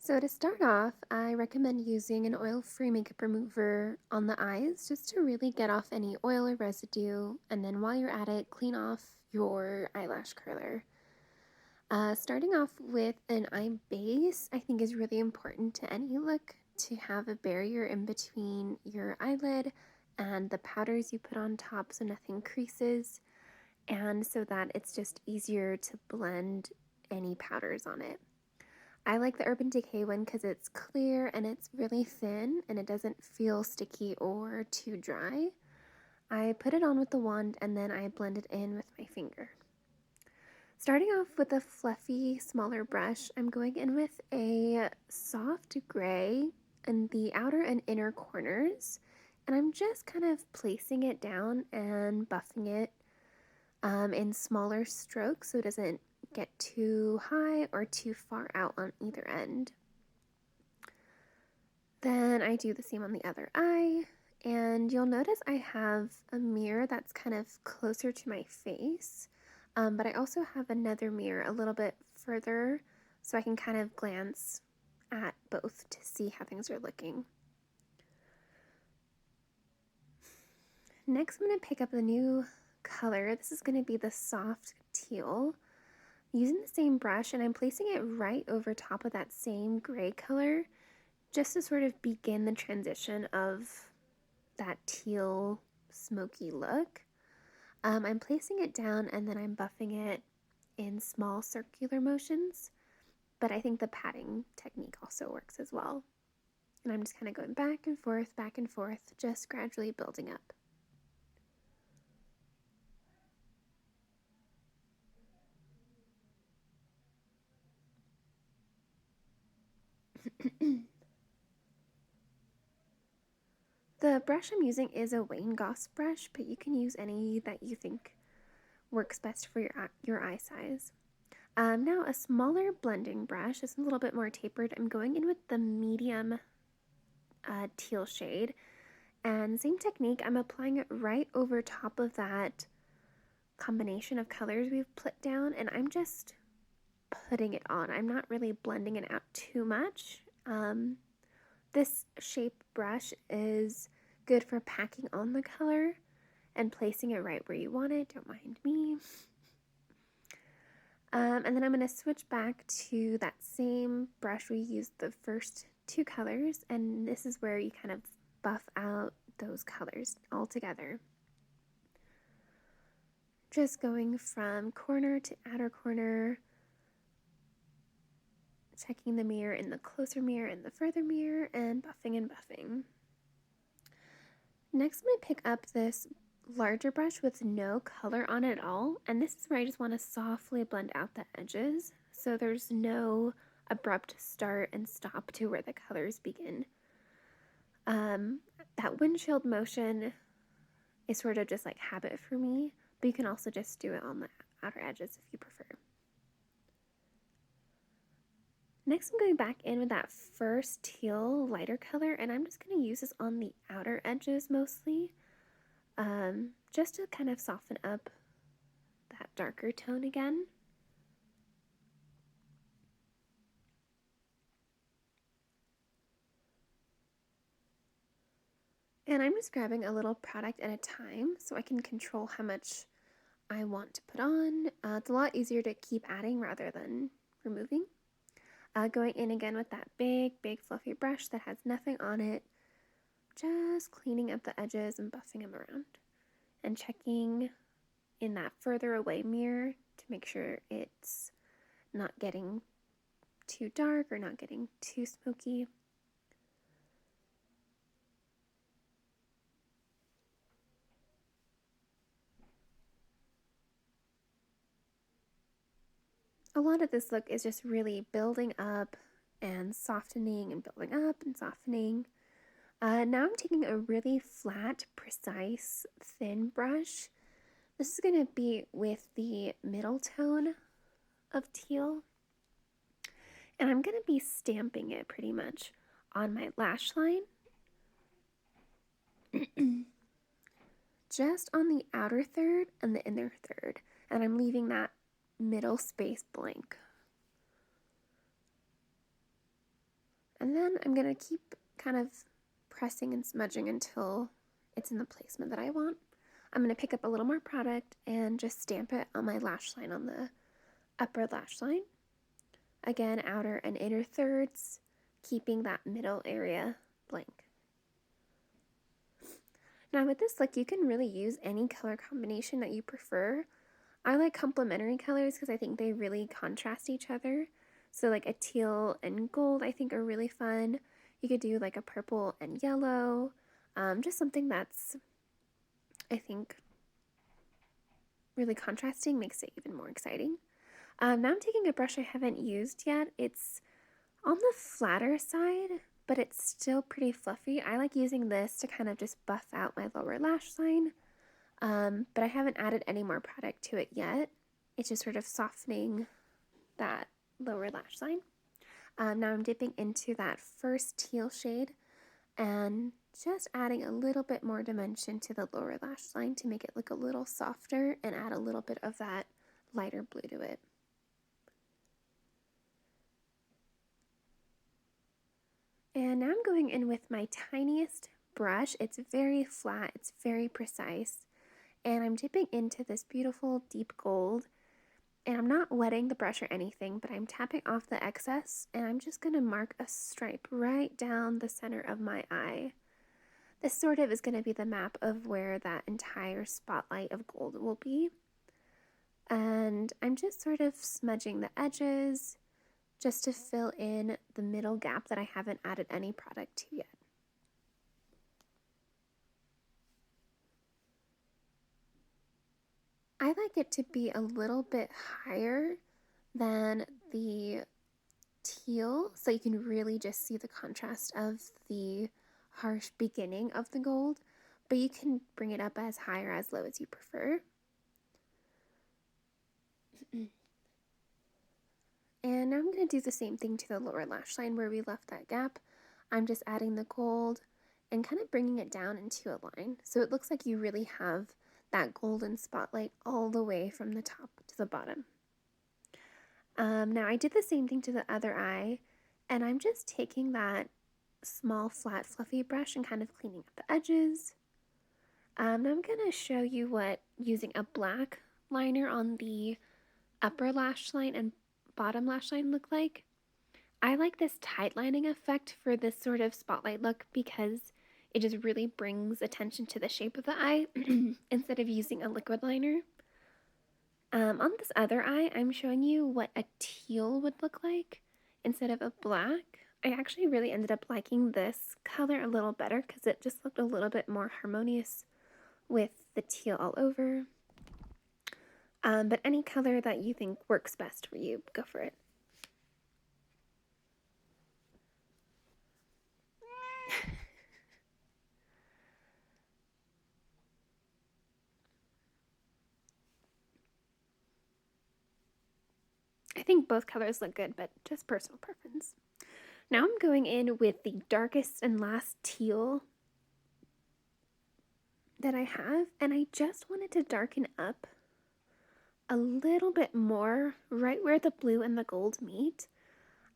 So to start off, I recommend using an oil-free makeup remover on the eyes just to really get off any oil or residue, and then while you're at it, clean off your eyelash curler. Starting off with an eye base, I think is really important to any look to have a barrier in between your eyelid and the powders you put on top so nothing creases, and so that it's just easier to blend any powders on it. I like the Urban Decay one because it's clear and it's really thin and it doesn't feel sticky or too dry. I put it on with the wand and then I blend it in with my finger. Starting off with a fluffy, smaller brush, I'm going in with a soft gray in the outer and inner corners, and I'm just kind of placing it down and buffing it in smaller strokes so it doesn't get too high or too far out on either end. Then I do the same on the other eye, and you'll notice I have a mirror that's kind of closer to my face, but I also have another mirror a little bit further so I can kind of glance at both to see how things are looking. Next, I'm going to pick up the new color. This is going to be the soft teal. Using the same brush, and I'm placing it right over top of that same gray color just to sort of begin the transition of that teal smoky look. I'm placing it down and then I'm buffing it in small circular motions, but I think the patting technique also works as well. And I'm just kind of going back and forth, just gradually building up. The brush I'm using is a Wayne Goss brush, but you can use any that you think works best for your eye size. Now a smaller blending brush, it's a little bit more tapered. I'm going in with the medium teal shade, and same technique, I'm applying it right over top of that combination of colors we've put down, and I'm just putting it on. I'm not really blending it out too much. This shape brush is good for packing on the color and placing it right where you want it. Don't mind me. And then I'm going to switch back to that same brush we used the first two colors, and this is where you kind of buff out those colors all together. Just going from corner to outer corner, checking the mirror in the closer mirror and the further mirror, and buffing and buffing. Next, I'm going to pick up this larger brush with no color on it at all, and this is where I just want to softly blend out the edges so there's no abrupt start and stop to where the colors begin. That windshield motion is sort of just like habit for me, but you can also just do it on the outer edges if you prefer. Next, I'm going back in with that first teal lighter color, and I'm just going to use this on the outer edges mostly, just to kind of soften up that darker tone again. And I'm just grabbing a little product at a time so I can control how much I want to put on. It's a lot easier to keep adding rather than removing. Going in again with that big fluffy brush that has nothing on it, just cleaning up the edges and buffing them around. And checking in that further away mirror to make sure it's not getting too dark or not getting too smoky. A lot of this look is just really building up and softening and building up and softening. Now I'm taking a really flat, precise, thin brush. This is going to be with the middle tone of teal. And I'm going to be stamping it pretty much on my lash line. Just on the outer third and the inner third. And I'm leaving that middle space blank. And then I'm going to keep kind of pressing and smudging until it's in the placement that I want. I'm going to pick up a little more product and just stamp it on my lash line on the upper lash line. Again, outer and inner thirds, keeping that middle area blank. Now with this look, you can really use any color combination that you prefer. I like complementary colors because I think they really contrast each other. So like a teal and gold I think are really fun. You could do like a purple and yellow. Just something that's, I think, really contrasting makes it even more exciting. Now I'm taking a brush I haven't used yet. It's on the flatter side, but it's still pretty fluffy. I like using this to kind of just buff out my lower lash line, but I haven't added any more product to it yet. It's just sort of softening that lower lash line. Now I'm dipping into that first teal shade and just adding a little bit more dimension to the lower lash line to make it look a little softer and add a little bit of that lighter blue to it. And now I'm going in with my tiniest brush. It's very flat, it's very precise, and I'm dipping into this beautiful deep gold. And I'm not wetting the brush or anything, but I'm tapping off the excess, and I'm just going to mark a stripe right down the center of my eye. This sort of is going to be the map of where that entire spotlight of gold will be. And I'm just sort of smudging the edges just to fill in the middle gap that I haven't added any product to yet. I like it to be a little bit higher than the teal, so you can really just see the contrast of the harsh beginning of the gold, but you can bring it up as high or as low as you prefer. And now I'm going to do the same thing to the lower lash line where we left that gap. I'm just adding the gold and kind of bringing it down into a line, so it looks like you really have that golden spotlight all the way from the top to the bottom. Now I did the same thing to the other eye, and I'm just taking that small, flat, fluffy brush and kind of cleaning up the edges. Now I'm going to show you what using a black liner on the upper lash line and bottom lash line look like. I like this tight lining effect for this sort of spotlight look because it just really brings attention to the shape of the eye instead of using a liquid liner. On this other eye, I'm showing you what a teal would look like instead of a black. I actually really ended up liking this color a little better because it just looked a little bit more harmonious with the teal all over. But any color that you think works best for you, go for it. I think both colors look good, but just personal preference. Now I'm going in with the darkest and last teal that I have, and I just wanted to darken up a little bit more right where the blue and the gold meet.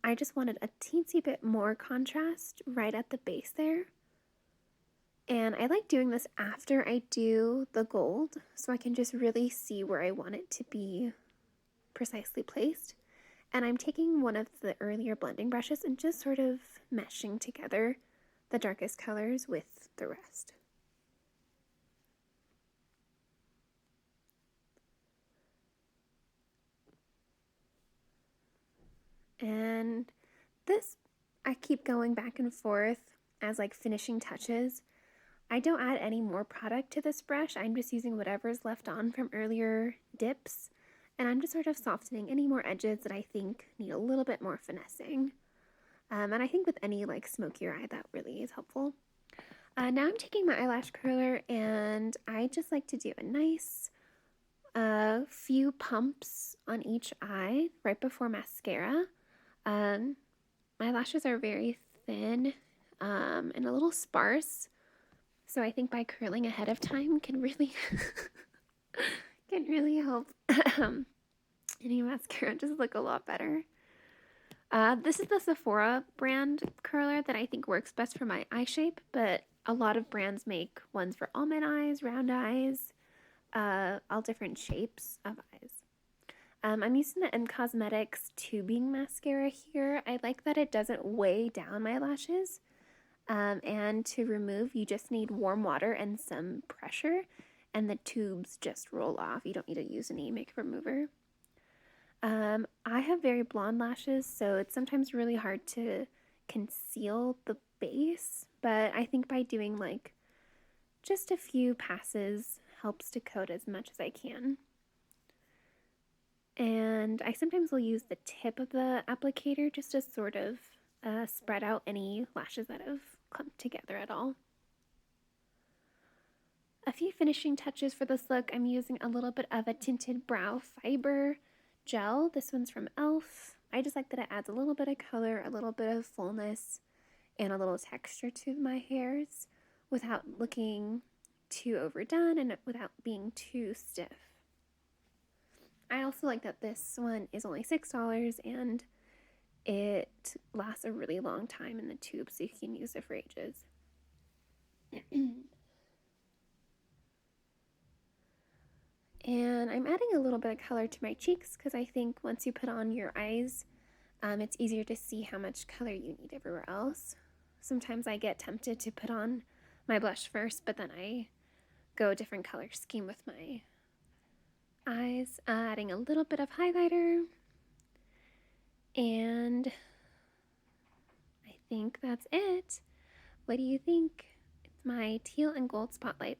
I just wanted a teensy bit more contrast right at the base there. And I like doing this after I do the gold, so I can just really see where I want it to be precisely placed. And I'm taking one of the earlier blending brushes and just sort of meshing together the darkest colors with the rest. And this, I keep going back and forth as like finishing touches. I don't add any more product to this brush. I'm just using whatever's left on from earlier dips. And I'm just sort of softening any more edges that I think need a little bit more finessing. And I think with any like smokier eye, that really is helpful. Now I'm taking my eyelash curler, and I just like to do a nice few pumps on each eye right before mascara. My lashes are very thin and a little sparse, so I think by curling ahead of time can really help any mascara just look a lot better. This is the Sephora brand curler that I think works best for my eye shape, but a lot of brands make ones for almond eyes, round eyes, all different shapes of eyes. I'm using the M Cosmetics tubing mascara here. I like that it doesn't weigh down my lashes. And to remove, you just need warm water and some pressure, and the tubes just roll off. You don't need to use any makeup remover. I have very blonde lashes, so it's sometimes really hard to conceal the base, but I think by doing like just a few passes helps to coat as much as I can. And I sometimes will use the tip of the applicator just to sort of spread out any lashes that have clumped together at all. A few finishing touches for this look. I'm using a little bit of a tinted brow fiber gel. This one's from e.l.f. I just like that it adds a little bit of color, a little bit of fullness, and a little texture to my hairs without looking too overdone and without being too stiff. I also like that this one is only $6 and it lasts a really long time in the tube, so you can use it for ages. And I'm adding a little bit of color to my cheeks because I think once you put on your eyes, it's easier to see how much color you need everywhere else. Sometimes I get tempted to put on my blush first, but then I go a different color scheme with my eyes, adding a little bit of highlighter. And I think that's it. What do you think? It's my teal and gold spotlight